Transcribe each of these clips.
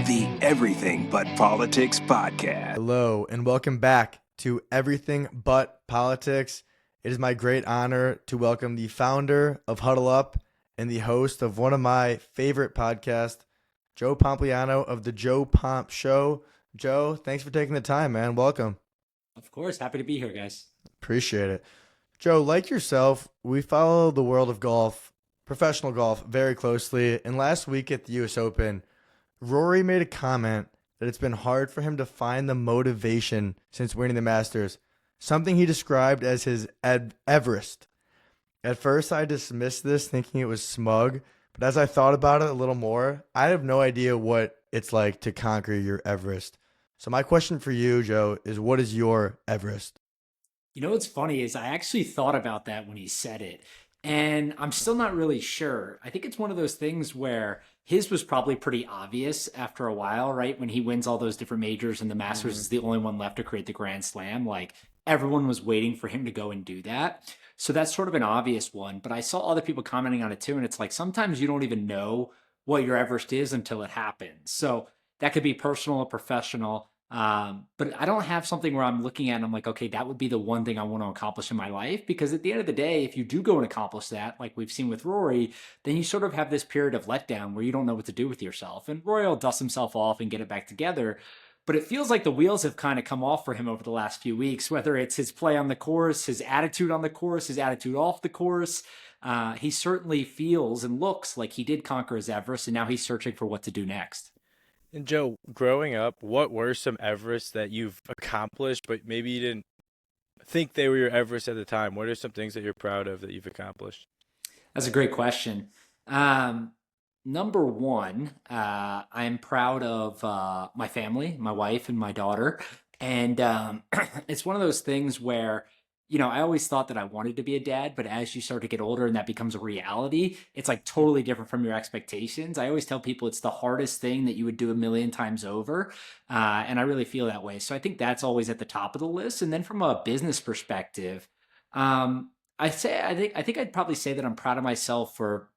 the Everything But Politics podcast. Hello, and welcome back to Everything But Politics. It is my great honor to welcome the founder of Huddle Up and the host of one of my favorite podcasts, Joe Pompliano of the Joe Pomp Show. Joe, thanks for taking the time, man. Welcome. Of course. Happy to be here, guys. Appreciate it. Joe, like yourself, we follow the world of golf, professional golf, very closely. And last week at the U.S. Open, Rory made a comment that it's been hard for him to find the motivation since winning the Masters, something he described as his Everest. At first, I dismissed this thinking it was smug, but as I thought about it a little more, I have no idea what it's like to conquer your Everest. So my question for you, Joe, is what is your Everest? You know what's funny is I actually thought about that when he said it, and I'm still not really sure. I think it's one of those things where his was probably pretty obvious after a while, right? When he wins all those different majors and the Masters is the only one left to create the Grand Slam. Like everyone was waiting for him to go and do that. So that's sort of an obvious one. But I saw other people commenting on it too. And it's like sometimes you don't even know what your Everest is until it happens. So that could be personal or professional. But I don't have something where I'm looking at and I'm like, okay, that would be the one thing I want to accomplish in my life. Because at the end of the day, if you do go and accomplish that, like we've seen with Rory, then you sort of have this period of letdown where you don't know what to do with yourself. And Rory will dust himself off and get it back together. But it feels like the wheels have kind of come off for him over the last few weeks, whether it's his play on the course, his attitude on the course, his attitude off the course. He certainly feels and looks like he did conquer his Everest, and now he's searching for what to do next. And Joe, growing up, what were some Everests that you've accomplished, but maybe you didn't think they were your Everest at the time? What are some things that you're proud of that you've accomplished? That's a great question. Number one, I'm proud of my family, my wife and my daughter. And it's one of those things where, you know, I always thought that I wanted to be a dad, but as you start to get older and that becomes a reality, it's like totally different from your expectations. I always tell people it's the hardest thing that you would do a million times over. And I really feel that way. So I think that's always at the top of the list. And then from a business perspective, I think I'd probably say that I'm proud of myself for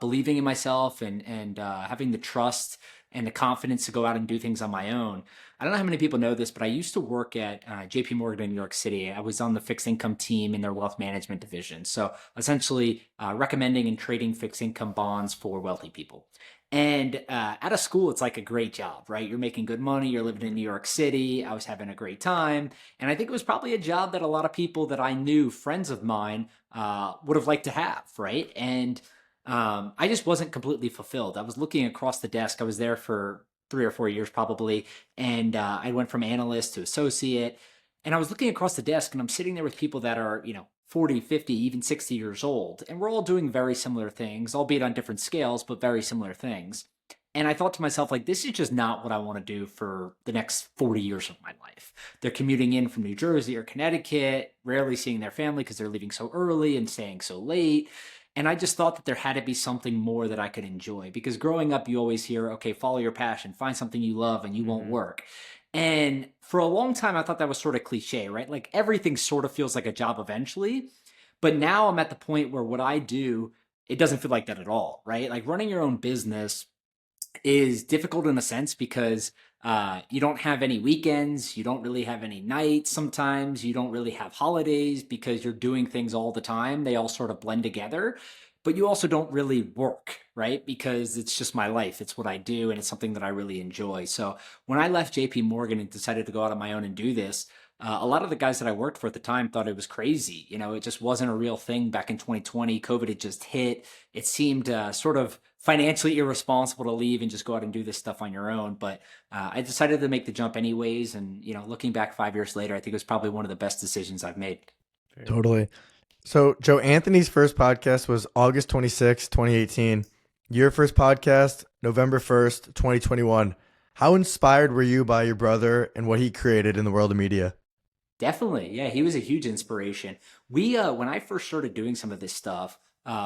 believing in myself and having the trust and the confidence to go out and do things on my own. I don't know how many people know this, but I used to work at JP Morgan in New York City. I was on the fixed income team in their wealth management division. So essentially recommending and trading fixed income bonds for wealthy people. And out of school, it's like a great job, right? You're making good money. You're living in New York City. I was having a great time. And I think it was probably a job that a lot of people that I knew, friends of mine, would have liked to have, right? And I just wasn't completely fulfilled. I was looking across the desk. I was there for 3 or 4 years probably. And I went from analyst to associate. And I was looking across the desk and I'm sitting there with people that are, 40, 50, even 60 years old. And we're all doing very similar things, albeit on different scales, but very similar things. And I thought to myself, like, this is just not what I want to do for the next 40 years of my life. They're commuting in from New Jersey or Connecticut, rarely seeing their family because they're leaving so early and staying so late. And I just thought that there had to be something more that I could enjoy because growing up, you always hear, okay, follow your passion, find something you love and you won't work. And for a long time, I thought that was sort of cliche, right? Like everything sort of feels like a job eventually. But now I'm at the point where what I do, it doesn't feel like that at all, right? Like running your own business is difficult in a sense because you don't have any weekends, you don't really have any nights sometimes, you don't really have holidays because you're doing things all the time. They all sort of blend together, but you also don't really work, right? Because it's just my life. It's what I do and it's something that I really enjoy. So when I left JP Morgan and decided to go out on my own and do this, a lot of the guys that I worked for at the time thought it was crazy. It just wasn't a real thing back in 2020. COVID had just hit. It seemed sort of financially irresponsible to leave and just go out and do this stuff on your own. But I decided to make the jump anyways. And, looking back 5 years later, I think it was probably one of the best decisions I've made. Totally. So, Joe, Anthony's first podcast was August 26, 2018. Your first podcast, November 1st, 2021. How inspired were you by your brother and what he created in the world of media? Definitely. Yeah, he was a huge inspiration. We, when I first started doing some of this stuff,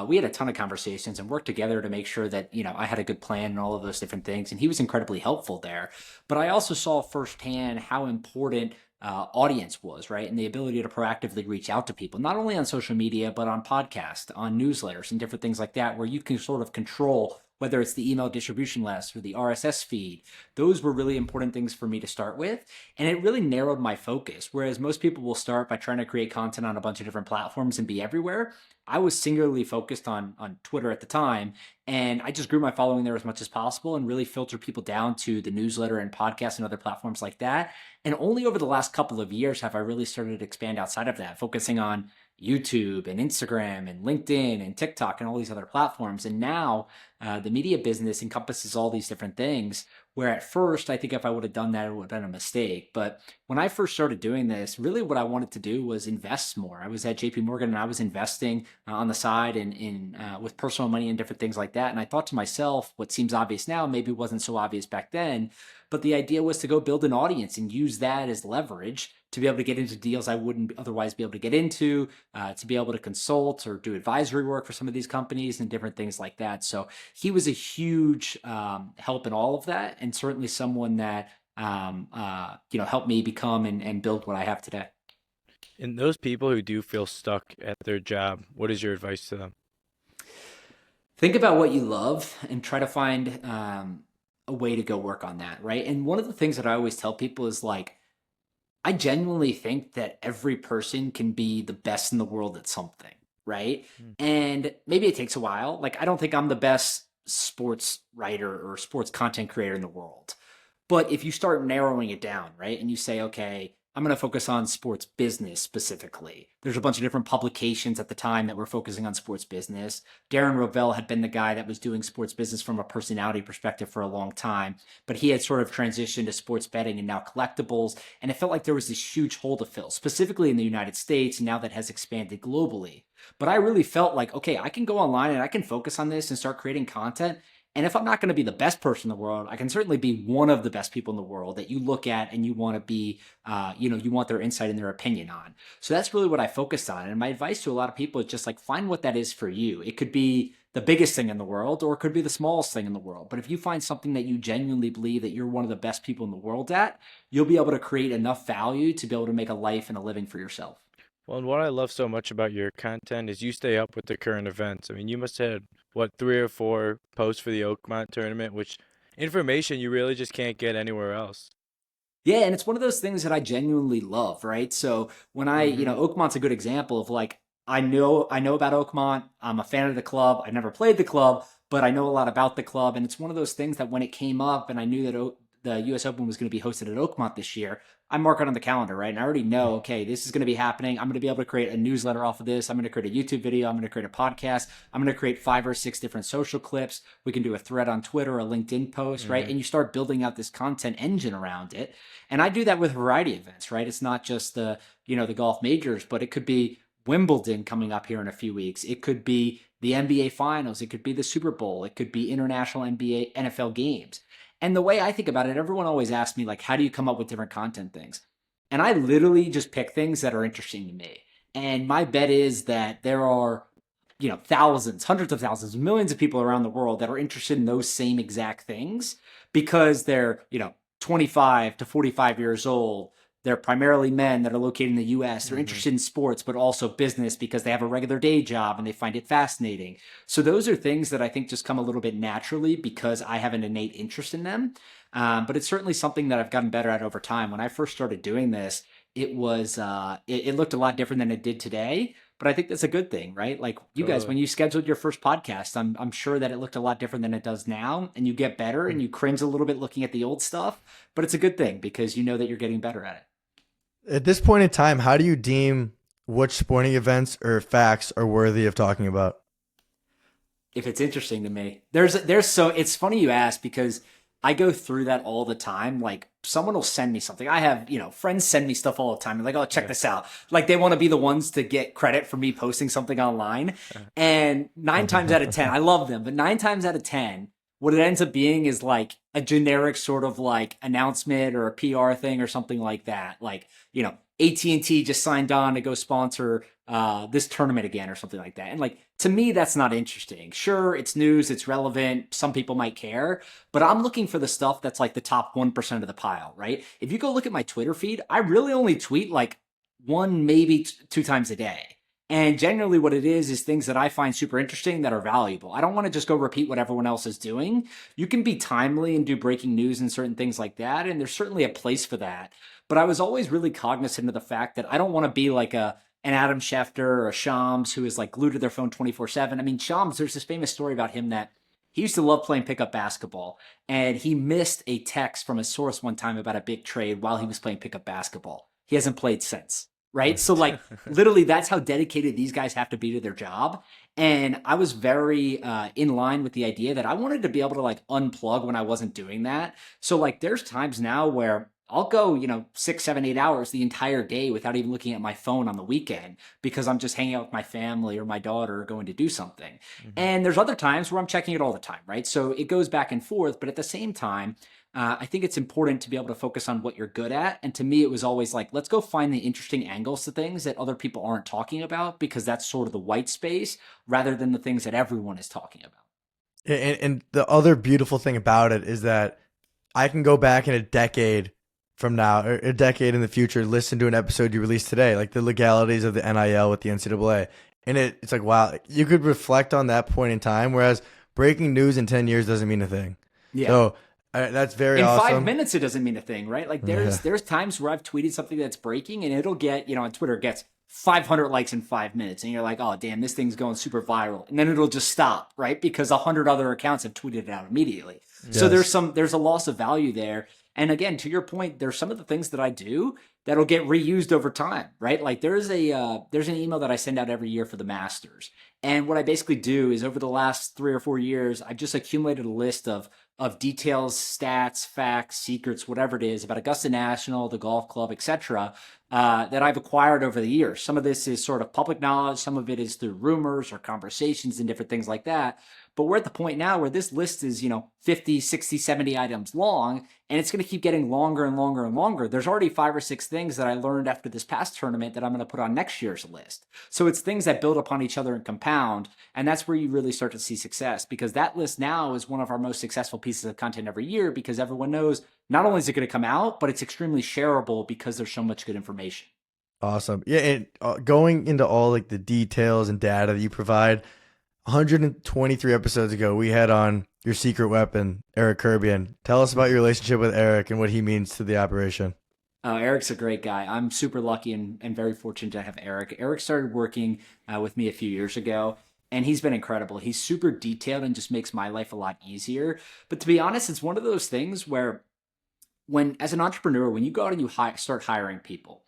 we had a ton of conversations and worked together to make sure that, I had a good plan and all of those different things. And he was incredibly helpful there. But I also saw firsthand how important audience was, right? And the ability to proactively reach out to people, not only on social media, but on podcasts, on newsletters and different things like that, where you can sort of control whether it's the email distribution list or the RSS feed. Those were really important things for me to start with. And it really narrowed my focus. Whereas most people will start by trying to create content on a bunch of different platforms and be everywhere. I was singularly focused on Twitter at the time. And I just grew my following there as much as possible and really filtered people down to the newsletter and podcasts and other platforms like that. And only over the last couple of years have I really started to expand outside of that, focusing on YouTube and Instagram and LinkedIn and TikTok and all these other platforms. And now the media business encompasses all these different things, where at first I think if I would have done that, it would have been a mistake. But when I first started doing this, really what I wanted to do was invest more. I was at JP Morgan and I was investing on the side and with personal money and different things like that. And I thought to myself, what seems obvious now maybe wasn't so obvious back then. But the idea was to go build an audience and use that as leverage to be able to get into deals I wouldn't otherwise be able to get into, to be able to consult or do advisory work for some of these companies and different things like that. So he was a huge help in all of that, and certainly someone that helped me become and build what I have today. And those people who do feel stuck at their job, what is your advice to them? Think about what you love and try to find a way to go work on that, right? And one of the things that I always tell people is like, I genuinely think that every person can be the best in the world at something, right? And maybe it takes a while. Like, I don't think I'm the best sports writer or sports content creator in the world. But if you start narrowing it down, right, and you say, okay, I'm going to focus on sports business specifically. There's a bunch of different publications at the time that were focusing on sports business. Darren Rovell had been the guy that was doing sports business from a personality perspective for a long time, but he had sort of transitioned to sports betting and now collectibles. And it felt like there was this huge hole to fill, specifically in the United States, and now that has expanded globally. But I really felt like, okay, I can go online and I can focus on this and start creating content. And if I'm not going to be the best person in the world, I can certainly be one of the best people in the world that you look at and you want to be, you want their insight and their opinion on. So that's really what I focused on. And my advice to a lot of people is just like, find what that is for you. It could be the biggest thing in the world, or it could be the smallest thing in the world. But if you find something that you genuinely believe that you're one of the best people in the world at, you'll be able to create enough value to be able to make a life and a living for yourself. Well, and what I love so much about your content is you stay up with the current events. I mean, you must have had, what, 3 or 4 posts for the Oakmont tournament, which information you really just can't get anywhere else. Yeah, and it's one of those things that I genuinely love, right? So when Oakmont's a good example of like, I know about Oakmont. I'm a fan of the club. I never played the club, but I know a lot about the club. And it's one of those things that when it came up and I knew that the US Open was going to be hosted at Oakmont this year, I mark it on the calendar, right? And I already know, okay, this is going to be happening. I'm going to be able to create a newsletter off of this. I'm going to create a YouTube video. I'm going to create a podcast. I'm going to create 5 or 6 different social clips. We can do a thread on Twitter, a LinkedIn post, right? And you start building out this content engine around it. And I do that with a variety of events, right? It's not just the golf majors, but it could be Wimbledon coming up here in a few weeks. It could be the NBA finals. It could be the Super Bowl. It could be international NBA, NFL games. And the way I think about it, everyone always asks me, like, how do you come up with different content things? And I literally just pick things that are interesting to me. And my bet is that there are, thousands, hundreds of thousands, millions of people around the world that are interested in those same exact things because they're, 25 to 45 years old. They're primarily men that are located in the US. They're interested in sports, but also business because they have a regular day job and they find it fascinating. So those are things that I think just come a little bit naturally because I have an innate interest in them. But it's certainly something that I've gotten better at over time. When I first started doing this, it was it looked a lot different than it did today. But I think that's a good thing, right? Like you guys, when you scheduled your first podcast, I'm sure that it looked a lot different than it does now, and you get better and you cringe a little bit looking at the old stuff. But it's a good thing because you know that you're getting better at it. At this point in time, how do you deem which sporting events or facts are worthy of talking about? If it's interesting to me, it's funny you ask because I go through that all the time. Like someone will send me something. I have, friends send me stuff all the time. They're like, oh, check this out. Like they want to be the ones to get credit for me posting something online. And 9 times out of 10, I love them, but 9 times out of 10, what it ends up being is like a generic sort of like announcement or a PR thing or something like that. Like, AT&T just signed on to go sponsor this tournament again or something like that. And like, to me, that's not interesting. Sure, it's news, it's relevant. Some people might care, but I'm looking for the stuff that's like the top 1% of the pile, right? If you go look at my Twitter feed, I really only tweet like 1, maybe 2 times a day. And generally what it is things that I find super interesting that are valuable. I don't want to just go repeat what everyone else is doing. You can be timely and do breaking news and certain things like that. And there's certainly a place for that. But I was always really cognizant of the fact that I don't want to be like an Adam Schefter or a Shams who is like glued to their phone 24/7. I mean, Shams, there's this famous story about him that he used to love playing pickup basketball, and he missed a text from a source one time about a big trade while he was playing pickup basketball. He hasn't played since, right? So like literally that's how dedicated these guys have to be to their job. And I was very in line with the idea that I wanted to be able to like unplug when I wasn't doing that. So like there's times now where I'll go, 6, 7, 8 hours the entire day without even looking at my phone on the weekend because I'm just hanging out with my family or my daughter or going to do something. And there's other times where I'm checking it all the time, right? So it goes back and forth. But at the same time, I think it's important to be able to focus on what you're good at. And to me, it was always like, let's go find the interesting angles to things that other people aren't talking about because that's sort of the white space rather than the things that everyone is talking about. And the other beautiful thing about it is that I can go back in a decade from now, or a decade in the future, listen to an episode you released today, like the legalities of the NIL with the NCAA. And it's like, wow, you could reflect on that point in time, whereas breaking news in 10 years doesn't mean a thing. Yeah. So that's very awesome. In 5 minutes, it doesn't mean a thing, right? Like there's times where I've tweeted something that's breaking and it'll get, on Twitter, it gets 500 likes in 5 minutes. And you're like, oh, damn, this thing's going super viral. And then it'll just stop, right? Because 100 other accounts have tweeted it out immediately. Yes. So there's a loss of value there. And again, to your point, there's some of the things that I do that'll get reused over time, right? Like there's an email that I send out every year for the Masters. And what I basically do is over the last 3 or 4 years, I've just accumulated a list of details, stats, facts, secrets, whatever it is about Augusta National, the golf club, etc., that I've acquired over the years. Some of this is sort of public knowledge. Some of it is through rumors or conversations and different things like that. But we're at the point now where this list is, 50, 60, 70 items long, and it's going to keep getting longer and longer and longer. There's already 5 or 6 things that I learned after this past tournament that I'm going to put on next year's list. So it's things that build upon each other and compound, and that's where you really start to see success, because that list now is one of our most successful pieces of content every year because everyone knows not only is it going to come out, but it's extremely shareable because there's so much good information. Awesome. Yeah, and going into all like the details and data that you provide, 123 episodes ago, we had on your secret weapon, Eric Kirbian. Tell us about your relationship with Eric and what he means to the operation. Eric's a great guy. I'm super lucky and very fortunate to have Eric. Eric started working with me a few years ago, and he's been incredible. He's super detailed and just makes my life a lot easier. But to be honest, it's one of those things where as an entrepreneur, when you go out and you start hiring people,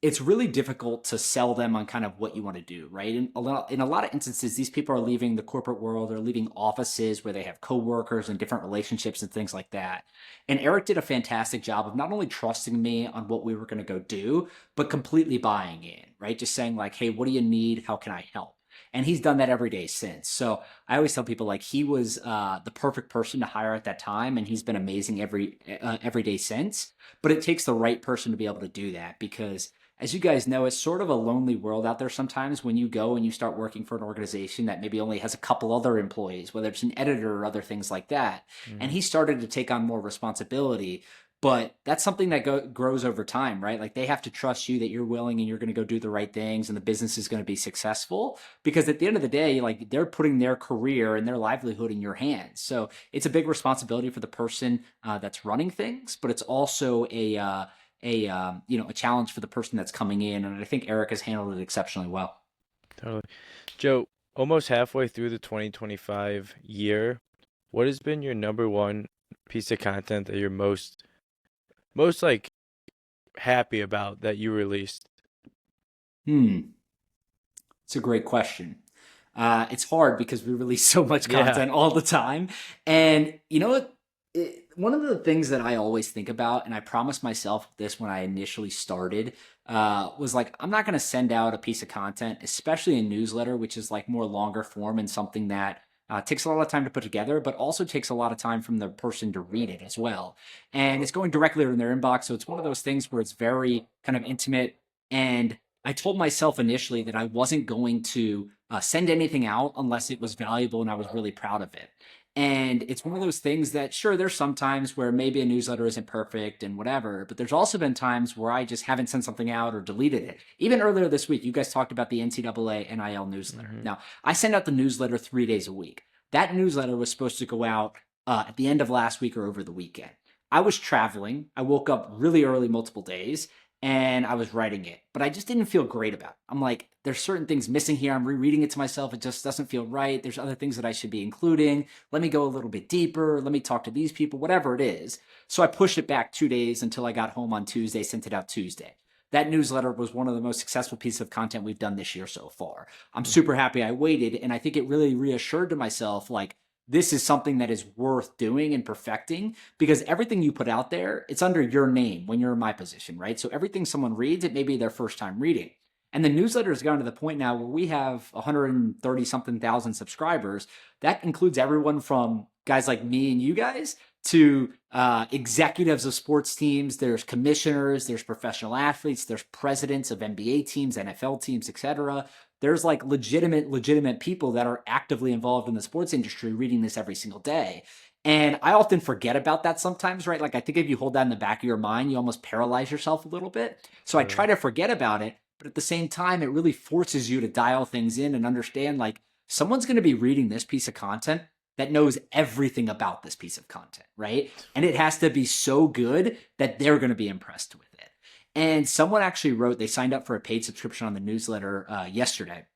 it's really difficult to sell them on kind of what you want to do, right? In a lot of instances, these people are leaving the corporate world, they're leaving offices where they have coworkers and different relationships and things like that. And Eric did a fantastic job of not only trusting me on what we were going to go do, but completely buying in, right? Just saying like, hey, what do you need? How can I help? And he's done that every day since. So I always tell people like he was the perfect person to hire at that time, and he's been amazing every day since. But it takes the right person to be able to do that because, as you guys know, it's sort of a lonely world out there sometimes when you go and you start working for an organization that maybe only has a couple other employees, whether it's an editor or other things like that. And he started to take on more responsibility. But that's something that grows over time, right? Like they have to trust you that you're willing and you're going to go do the right things and the business is going to be successful, because at the end of the day, like they're putting their career and their livelihood in your hands. So it's a big responsibility for the person that's running things, but it's also a challenge for the person that's coming in. And I think Eric has handled it exceptionally well. Totally. Joe, almost halfway through the 2025 year, what has been your number one piece of content that you're most like happy about that you released? It's a great question. It's hard because we release so much content all the time. And you know what? One of the things that I always think about, and I promised myself this when I initially started, was like, I'm not going to send out a piece of content, especially a newsletter, which is like more longer form and something that takes a lot of time to put together, but also takes a lot of time from the person to read it as well. And it's going directly in their inbox. So it's one of those things where it's very kind of intimate. And I told myself initially that I wasn't going to send anything out unless it was valuable and I was really proud of it. And it's one of those things that, sure, there's some times where maybe a newsletter isn't perfect and whatever, but there's also been times where I just haven't sent something out or deleted it. Even earlier this week, you guys talked about the NCAA NIL newsletter. Now, I send out the newsletter 3 days a week. That newsletter was supposed to go out at the end of last week or over the weekend. I was traveling. I woke up really early multiple days and I was writing it, but I just didn't feel great about it. I'm like, there's certain things missing here. I'm rereading it to myself. It just doesn't feel right. There's other things that I should be including. Let me go a little bit deeper. Let me talk to these people, whatever it is. So I pushed it back 2 days until I got home on Tuesday, sent it out Tuesday. That newsletter was one of the most successful pieces of content we've done this year so far. I'm super happy I waited, and I think it really reassured to myself, like, this is something that is worth doing and perfecting, because everything you put out there, it's under your name when you're in my position, right? So everything someone reads, it may be their first time reading. And the newsletter has gotten to the point now where we have 130 something thousand subscribers. That includes everyone from guys like me and you guys to executives of sports teams. There's commissioners, there's professional athletes, there's presidents of NBA teams, NFL teams, etc. There's like legitimate people that are actively involved in the sports industry reading this every single day. And I often forget about that sometimes, right? Like, I think if you hold that in the back of your mind, you almost paralyze yourself a little bit. So I try to forget about it. But at the same time, it really forces you to dial things in and understand, like, someone's going to be reading this piece of content that knows everything about this piece of content, right? And it has to be so good that they're going to be impressed with it. And someone actually wrote, they signed up for a paid subscription on the newsletter yesterday.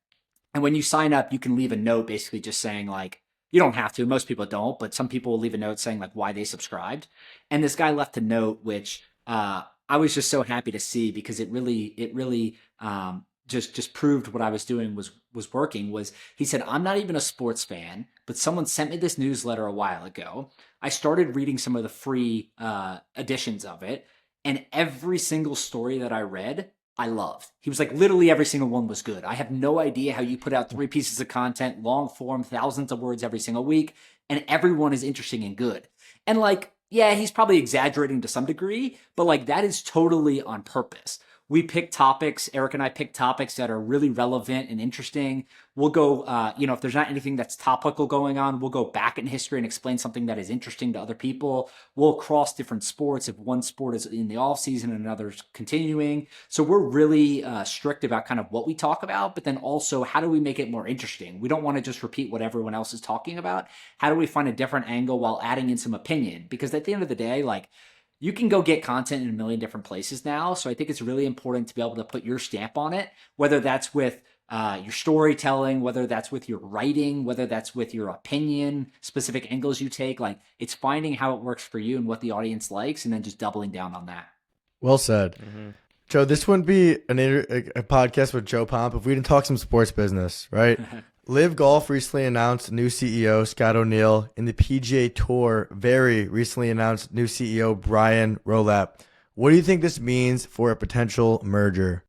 And when you sign up, you can leave a note basically just saying, like, you don't have to, most people don't, but some people will leave a note saying like why they subscribed. And this guy left a note, which I was just so happy to see, because it really just proved what I was doing was working. Was he said, I'm not even a sports fan, but someone sent me this newsletter a while ago. I started reading some of the free editions of it, and every single story that I read, I loved. He was like, literally every single one was good. I have no idea how you put out 3 pieces of content, long form, thousands of words every single week, and everyone is interesting and good. And like, yeah, he's probably exaggerating to some degree, but like, that is totally on purpose. We pick topics, Eric and I pick topics that are really relevant and interesting. We'll go, if there's not anything that's topical going on, we'll go back in history and explain something that is interesting to other people. We'll cross different sports if one sport is in the off season and another's continuing. So we're really strict about kind of what we talk about, but then also how do we make it more interesting? We don't want to just repeat what everyone else is talking about. How do we find a different angle while adding in some opinion? Because at the end of the day, like, you can go get content in a million different places now. So I think it's really important to be able to put your stamp on it, whether that's with your storytelling, whether that's with your writing, whether that's with your opinion, specific angles you take. Like, it's finding how it works for you and what the audience likes, and then just doubling down on that. Well said. Mm-hmm. Joe, this wouldn't be a podcast with Joe Pomp if we didn't talk some sports business, right? LIV Golf recently announced new CEO Scott O'Neill, and the PGA Tour very recently announced new CEO Brian Rolap. What do you think this means for a potential merger?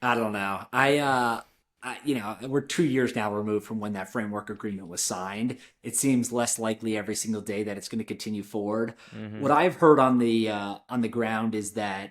I don't know. We're 2 years now removed from when that framework agreement was signed. It seems less likely every single day that it's going to continue forward. Mm-hmm. What I've heard on the ground is that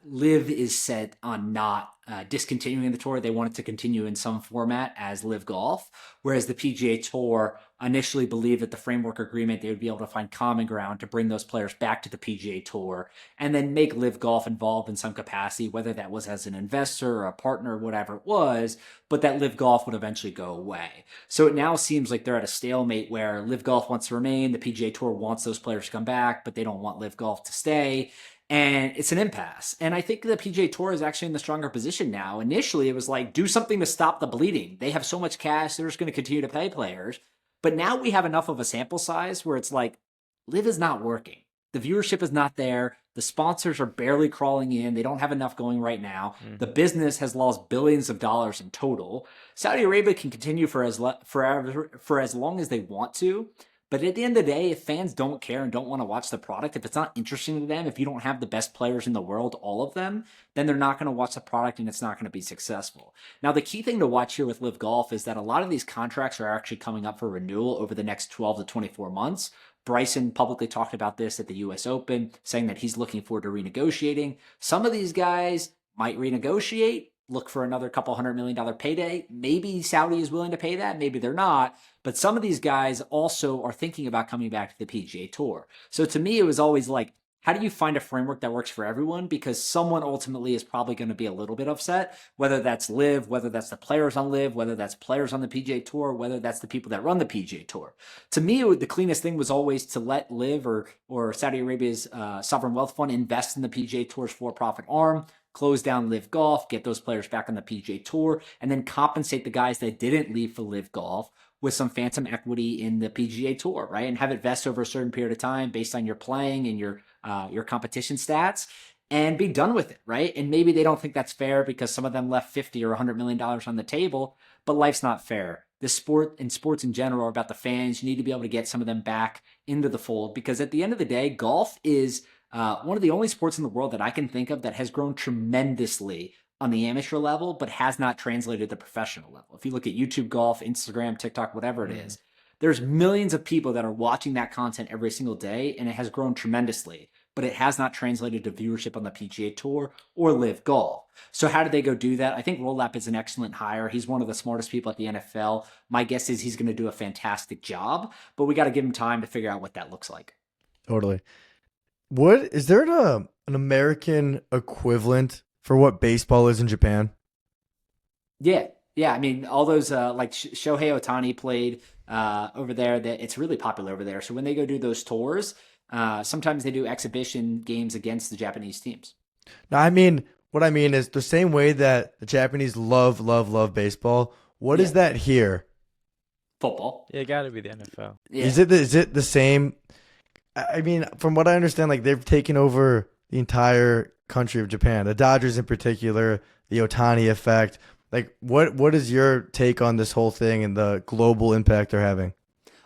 LIV is set on not discontinuing the tour. They want it to continue in some format as LIV Golf, whereas the PGA Tour initially believed that the framework agreement, they would be able to find common ground to bring those players back to the PGA Tour and then make LIV Golf involved in some capacity, whether that was as an investor or a partner, whatever it was, but that LIV Golf would eventually go away. So it now seems like they're at a stalemate where LIV Golf wants to remain, the PGA Tour wants those players to come back, but they don't want LIV Golf to stay. And it's an impasse. And I think the PGA Tour is actually in the stronger position now. Initially, it was like, do something to stop the bleeding. They have so much cash, they're just going to continue to pay players. But now we have enough of a sample size where it's like, LIV is not working. The viewership is not there. The sponsors are barely crawling in. They don't have enough going right now. Mm-hmm. The business has lost billions of dollars in total. Saudi Arabia can continue for as long as they want to. But at the end of the day, if fans don't care and don't want to watch the product, if it's not interesting to them, if you don't have the best players in the world, all of them, then they're not going to watch the product and it's not going to be successful. Now, the key thing to watch here with LIV Golf is that a lot of these contracts are actually coming up for renewal over the next 12 to 24 months. Bryson publicly talked about this at the US Open, saying that he's looking forward to renegotiating. Some of these guys might renegotiate. look for another couple $100 million payday. Maybe Saudi is willing to pay that. Maybe they're not. But some of these guys also are thinking about coming back to the PGA Tour. So to me, it was always like, how do you find a framework that works for everyone? Because someone ultimately is probably going to be a little bit upset, whether that's LIV, whether that's the players on LIV, whether that's players on the PGA Tour, whether that's the people that run the PGA Tour. To me, the cleanest thing was always to let LIV or Saudi Arabia's sovereign wealth fund invest in the PGA Tour's for-profit arm, close down LIV Golf, get those players back on the PGA Tour, and then compensate the guys that didn't leave for LIV Golf with some phantom equity in the PGA Tour, right? And have it vest over a certain period of time based on your playing and your competition stats, and be done with it, right? And maybe they don't think that's fair because some of them left 50 or $100 million on the table, but life's not fair. This sport and sports in general are about the fans. You need to be able to get some of them back into the fold, because at the end of the day, golf is one of the only sports in the world that I can think of that has grown tremendously on the amateur level, but has not translated to the professional level. If you look at YouTube golf, Instagram, TikTok, whatever it is, there's millions of people that are watching that content every single day, and it has grown tremendously, but it has not translated to viewership on the PGA Tour or LIV Golf. So how did they go do that? I think Roll Up is an excellent hire. He's one of the smartest people at the NFL. My guess is he's going to do a fantastic job, but we got to give him time to figure out what that looks like. Totally. What is there an American equivalent for what baseball is in Japan? Yeah. I mean, all those like Shohei Ohtani played over there. That it's really popular over there. So when they go do those tours, sometimes they do exhibition games against the Japanese teams. No, I mean, what I mean is the same way that the Japanese love baseball. What is that here? Football. Yeah, it got to be the NFL. Yeah. Is it the same? I mean, from what I understand, like they've taken over the entire country of Japan, the Dodgers in particular, the Ohtani effect. Like, what is your take on this whole thing and the global impact they're having?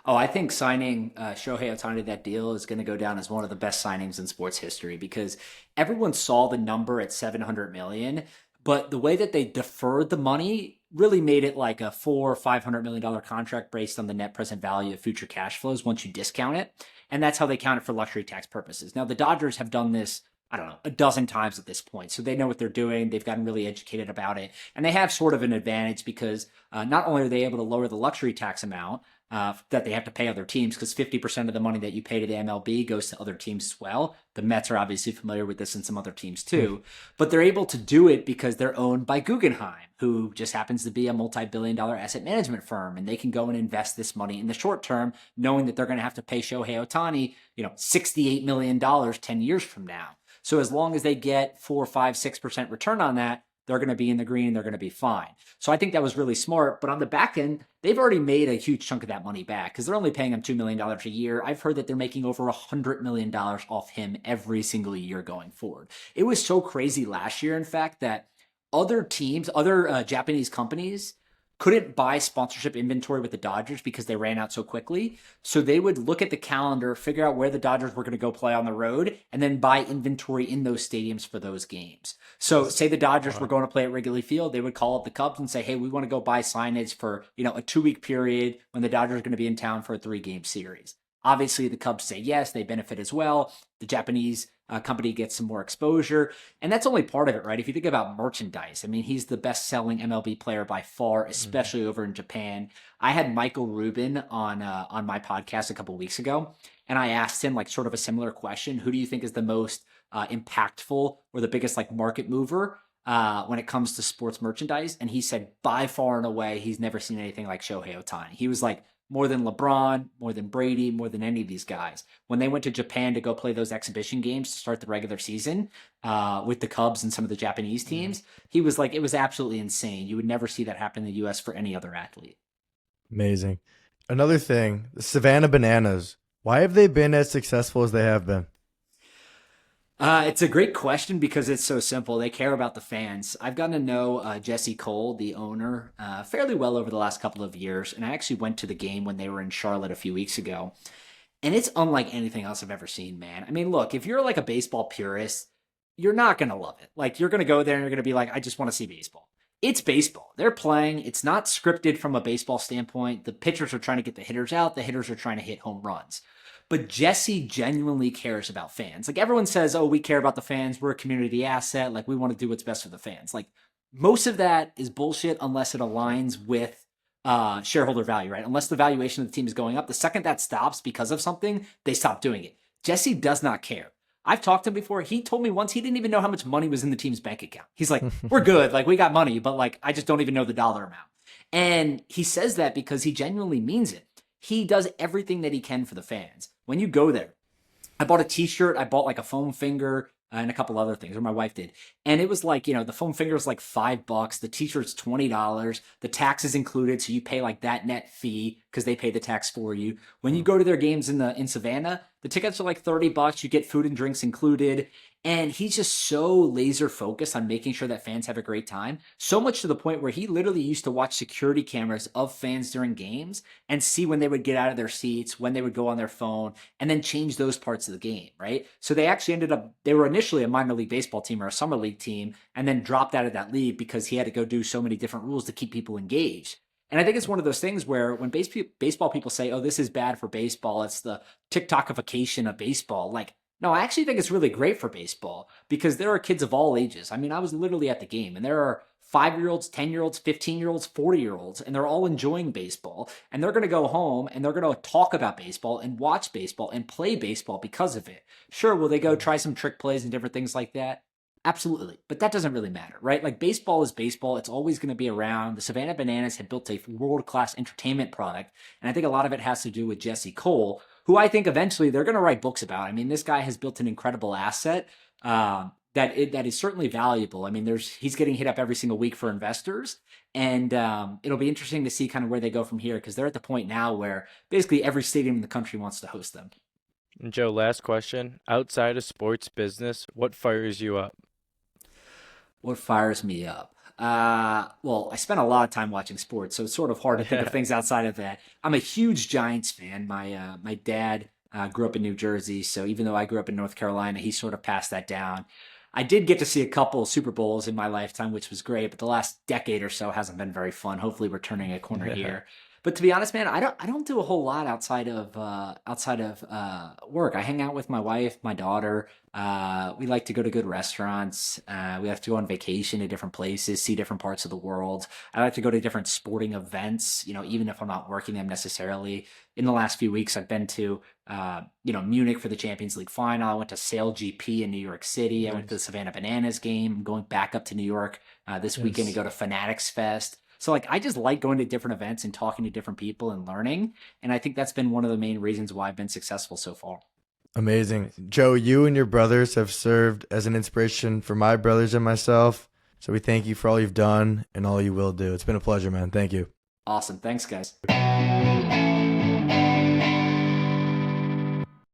Oh, I think signing Shohei Ohtani that deal is going to go down as one of the best signings in sports history, because everyone saw the number at $700 million, but the way that they deferred the money really made it like a $400 or $500 million contract based on the net present value of future cash flows once you discount it. And that's how they count it for luxury tax purposes. Now, the Dodgers have done this, I don't know, a dozen times at this point. So they know what they're doing. They've gotten really educated about it. And they have sort of an advantage because not only are they able to lower the luxury tax amount that they have to pay other teams, because 50% of the money that you pay to the MLB goes to other teams as well. The Mets are obviously familiar with this and some other teams too. But they're able to do it because they're owned by Guggenheim, who just happens to be a multi-billion-dollar asset management firm. And they can go and invest this money in the short term, knowing that they're going to have to pay Shohei Ohtani, $68 million 10 years from now. So as long as they get 4, 5, 6% return on that, they're going to be in the green. They're going to be fine. So I think that was really smart. But on the back end, they've already made a huge chunk of that money back because they're only paying him $2 million a year. I've heard that they're making over $100 million off him every single year going forward. It was so crazy last year, in fact, that other teams, other Japanese companies couldn't buy sponsorship inventory with the Dodgers because they ran out so quickly. So they would look at the calendar, figure out where the Dodgers were going to go play on the road, and then buy inventory in those stadiums for those games. So say the Dodgers were going to play at Wrigley Field, they would call up the Cubs and say, hey, we want to go buy signage for, a 2-week period when the Dodgers are going to be in town for a 3-game series. Obviously, the Cubs say yes, they benefit as well. The Japanese company gets some more exposure. And that's only part of it, right? If you think about merchandise, I mean, he's the best-selling MLB player by far, especially over in Japan. I had Michael Rubin on my podcast a couple weeks ago, and I asked him sort of a similar question. Who do you think is the most impactful or the biggest market mover when it comes to sports merchandise? And he said by far and away, he's never seen anything like Shohei Ohtani. He was like, more than LeBron, more than Brady, more than any of these guys. When they went to Japan to go play those exhibition games to start the regular season with the Cubs and some of the Japanese teams, he was like, it was absolutely insane. You would never see that happen in the U.S. for any other athlete. Amazing. Another thing, the Savannah Bananas. Why have they been as successful as they have been? It's a great question because it's so simple. They care about the fans. I've gotten to know Jesse Cole, the owner, fairly well over the last couple of years. And I actually went to the game when they were in Charlotte a few weeks ago. And it's unlike anything else I've ever seen, man. I mean, look, if you're a baseball purist, you're not going to love it. You're going to go there and you're going to be like, I just want to see baseball. It's baseball. They're playing. It's not scripted from a baseball standpoint. The pitchers are trying to get the hitters out. The hitters are trying to hit home runs. But Jesse genuinely cares about fans. Everyone says, oh, we care about the fans. We're a community asset. We want to do what's best for the fans. most of that is bullshit unless it aligns with shareholder value, right? Unless the valuation of the team is going up. The second that stops because of something, they stop doing it. Jesse does not care. I've talked to him before. He told me once he didn't even know how much money was in the team's bank account. He's like, we're good. Like, we got money, but like, I just don't even know the dollar amount. And he says that because he genuinely means it. He does everything that he can for the fans. When you go there, I bought a t-shirt. I bought like a foam finger and a couple other things, or my wife did. And it was like, the foam finger is like $5. The t-shirt's $20. The tax is included. So you pay like that net fee because they pay the tax for you. When you go to their games in Savannah, the tickets are like $30. You get food and drinks included. And he's just so laser focused on making sure that fans have a great time. So much to the point where he literally used to watch security cameras of fans during games and see when they would get out of their seats, when they would go on their phone, and then change those parts of the game, right? So they actually they were initially a minor league baseball team or a summer league team, and then dropped out of that league because he had to go do so many different rules to keep people engaged. And I think it's one of those things where when baseball people say, oh, this is bad for baseball, it's the TikTokification of baseball. Like, no, I actually think it's really great for baseball because there are kids of all ages. I mean, I was literally at the game and there are 5-year-olds, 10-year-olds, 15-year-olds, 40-year-olds, and they're all enjoying baseball. And they're going to go home and they're going to talk about baseball and watch baseball and play baseball because of it. Sure, will they go try some trick plays and different things like that? Absolutely. But that doesn't really matter, right? Like baseball is baseball. It's always going to be around. The Savannah Bananas had built a world-class entertainment product. And I think a lot of it has to do with Jesse Cole, who I think eventually they're going to write books about. I mean, this guy has built an incredible asset that is certainly valuable. I mean, he's getting hit up every single week for investors. And it'll be interesting to see kind of where they go from here because they're at the point now where basically every stadium in the country wants to host them. And Joe, last question. Outside of sports business, what fires you up? What fires me up? Well, I spent a lot of time watching sports, so it's sort of hard to think of things outside of that. I'm a huge Giants fan. My dad grew up in New Jersey, so even though I grew up in North Carolina, he sort of passed that down. I did get to see a couple Super Bowls in my lifetime, which was great, but the last decade or so hasn't been very fun. Hopefully, we're turning a corner here. But to be honest, man, I don't do a whole lot outside of work. I hang out with my wife, my daughter. We like to go to good restaurants. We like to go on vacation to different places, see different parts of the world. I like to go to different sporting events, even if I'm not working them necessarily. In the last few weeks, I've been to Munich for the Champions League final. I went to Sail GP in New York City. I went to the Savannah Bananas game. I'm going back up to New York this weekend to go to Fanatics Fest. So I just like going to different events and talking to different people and learning. And I think that's been one of the main reasons why I've been successful so far. Amazing. Joe, you and your brothers have served as an inspiration for my brothers and myself. So we thank you for all you've done and all you will do. It's been a pleasure, man. Thank you. Awesome. Thanks, guys.